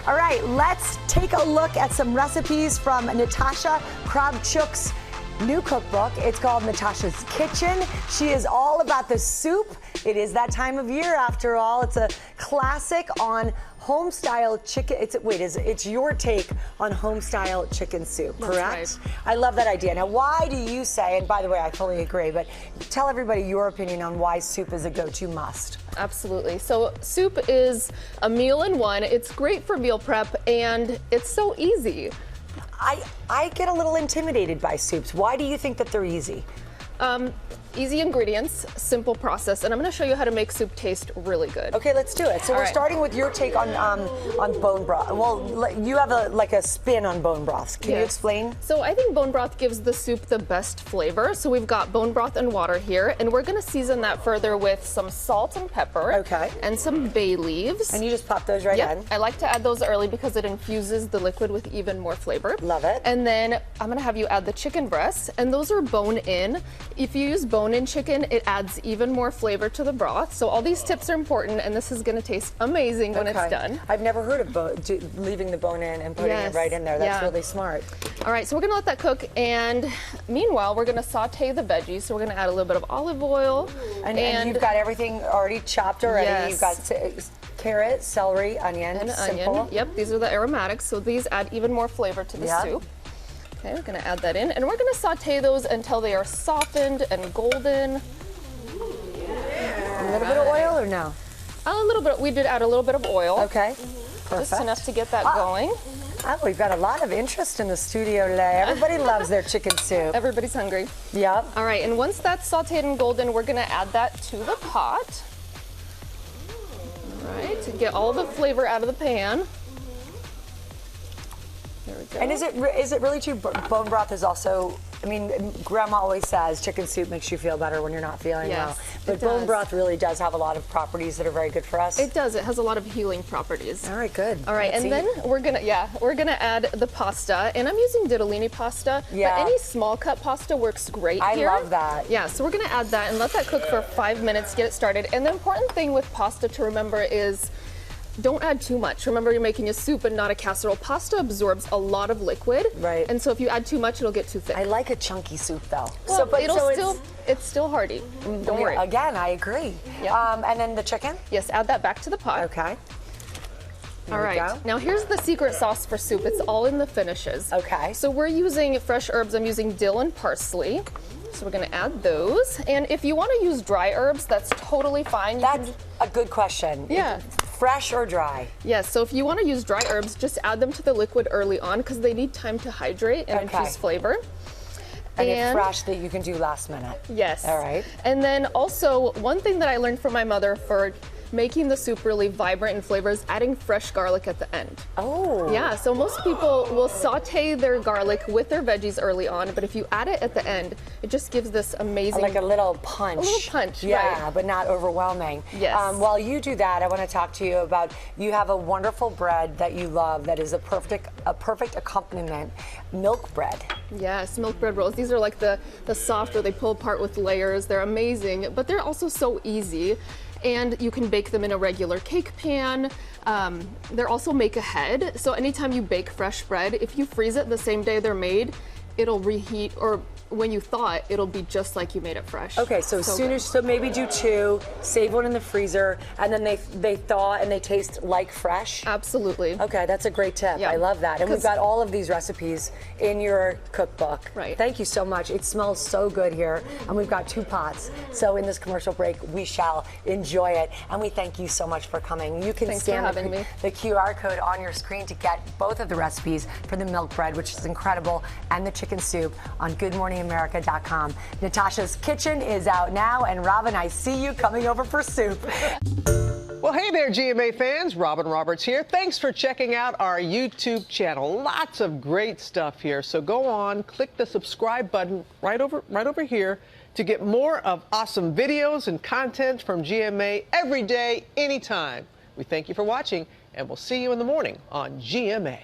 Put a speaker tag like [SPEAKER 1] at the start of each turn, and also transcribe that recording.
[SPEAKER 1] All right, let's take a look at some recipes from Natasha Kravchuk's new cookbook. It's called Natasha's Kitchen. She is all about the soup. It is that time of year after all. It's a classic on home-style chicken. It's your take on home-style chicken soup, correct?
[SPEAKER 2] That's right.
[SPEAKER 1] I love that idea. Now, why do you say, and by the way, I fully agree, but tell everybody your opinion on why soup is a go-to must.
[SPEAKER 2] Absolutely. So soup is a meal in one. It's great for meal prep, and it's so easy.
[SPEAKER 1] I get a little intimidated by soups. Why do you think that they're easy?
[SPEAKER 2] Easy ingredients, simple process, and I'm going to show you how to make soup taste really good.
[SPEAKER 1] Okay, let's do it. So we're starting with your take on bone broth. Well, you have a spin on bone broths. Can you explain?
[SPEAKER 2] So I think bone broth gives the soup the best flavor. So we've got bone broth and water here, and we're going to season that further with some salt and pepper.
[SPEAKER 1] Okay.
[SPEAKER 2] And some bay leaves.
[SPEAKER 1] And you just pop those right in?
[SPEAKER 2] I like to add those early because it infuses the liquid with even more flavor.
[SPEAKER 1] Love it.
[SPEAKER 2] And then I'm going to have you add the chicken breasts, and those are bone-in. If you use bone-in chicken, it adds even more flavor to the broth. So all these tips are important, and this is going to taste amazing when it's done.
[SPEAKER 1] I've never heard of leaving the bone in and putting it right in there. That's really smart.
[SPEAKER 2] All right, so we're going to let that cook, and meanwhile, we're going to saute the veggies. So we're going to add a little bit of olive oil.
[SPEAKER 1] And you've got everything already chopped already.
[SPEAKER 2] Yes.
[SPEAKER 1] You've got carrot, celery, onion,
[SPEAKER 2] and
[SPEAKER 1] simple.
[SPEAKER 2] onion. Yep, these are the aromatics, so these add even more flavor to the soup. Okay, we're going to add that in, and we're going to saute those until they are softened and golden.
[SPEAKER 1] A little bit of oil or no?
[SPEAKER 2] A little bit. We did add a little bit of oil.
[SPEAKER 1] Okay, perfect.
[SPEAKER 2] Just enough to get that going.
[SPEAKER 1] Oh, we've got a lot of interest in the studio today. Everybody loves their chicken soup.
[SPEAKER 2] Everybody's hungry.
[SPEAKER 1] Yep.
[SPEAKER 2] All right, and once that's sauteed and golden, we're going to add that to the pot. All right, to get all the flavor out of the pan. There we go.
[SPEAKER 1] And is it really true? Bone broth is also, I mean, Grandma always says chicken soup makes you feel better when you're not feeling well. But bone broth really does have a lot of properties that are very good for us.
[SPEAKER 2] It does. It has a lot of healing properties.
[SPEAKER 1] All right, good.
[SPEAKER 2] All right, and then we're gonna add the pasta, and I'm using ditalini pasta. Yeah. But any small cut pasta works great here.
[SPEAKER 1] I love that.
[SPEAKER 2] Yeah. So we're gonna add that and let that cook for 5 minutes. Get it started. And the important thing with pasta to remember is, don't add too much. Remember, you're making a soup and not a casserole. Pasta absorbs a lot of liquid. Right. And so if you add too much, it'll get too thick.
[SPEAKER 1] I like a chunky soup though.
[SPEAKER 2] Well, it's still hearty. Don't worry.
[SPEAKER 1] Again, I agree. Yep. And then the chicken?
[SPEAKER 2] Yes, add that back to the pot.
[SPEAKER 1] Okay.
[SPEAKER 2] All right. Now here's the secret sauce for soup. It's all in the finishes.
[SPEAKER 1] Okay.
[SPEAKER 2] So we're using fresh herbs. I'm using dill and parsley. So we're going to add those. And if you want to use dry herbs, that's totally fine.
[SPEAKER 1] That's a good question.
[SPEAKER 2] Yeah.
[SPEAKER 1] Fresh or dry?
[SPEAKER 2] Yes, so if you want to use dry herbs, just add them to the liquid early on because they need time to hydrate and infuse flavor.
[SPEAKER 1] And it's fresh that you can do last minute.
[SPEAKER 2] Yes.
[SPEAKER 1] All right.
[SPEAKER 2] And then also, one thing that I learned from my mother for making the soup really vibrant in flavors, adding fresh garlic at the end.
[SPEAKER 1] Oh.
[SPEAKER 2] Yeah, so most people will saute their garlic with their veggies early on, but if you add it at the end, it just gives this amazing...
[SPEAKER 1] Like a little punch.
[SPEAKER 2] A little punch,
[SPEAKER 1] yeah, but not overwhelming.
[SPEAKER 2] Yes.
[SPEAKER 1] While you do that, I want to talk to you about, you have a wonderful bread that you love that is a perfect accompaniment, milk bread.
[SPEAKER 2] Yes, milk bread rolls. These are like the soft where they pull apart with layers. They're amazing, but they're also so easy. And you can bake them in a regular cake pan. They're also make ahead. So anytime you bake fresh bread, if you freeze it the same day they're made, it'll reheat, or when you thaw it, it'll be just like you made it fresh.
[SPEAKER 1] Okay, so maybe do 2, save one in the freezer, and then they thaw and they taste like fresh?
[SPEAKER 2] Absolutely.
[SPEAKER 1] Okay, that's a great tip. Yeah. I love that. And we've got all of these recipes in your cookbook.
[SPEAKER 2] Right.
[SPEAKER 1] Thank you so much. It smells so good here, and we've got 2 pots. So in this commercial break, we shall enjoy it. And we thank you so much for coming. You can scan the QR code on your screen to get both of the recipes for the milk bread, which is incredible, and the chicken soup on GoodMorningAmerica.com. Natasha's Kitchen is out now, and Robin, I see you coming over for soup.
[SPEAKER 3] Well, hey there, GMA fans. Robin Roberts here. Thanks for checking out our YouTube channel. Lots of great stuff here. So go on, click the subscribe button right over here to get more of awesome videos and content from GMA every day, anytime. We thank you for watching, and we'll see you in the morning on GMA.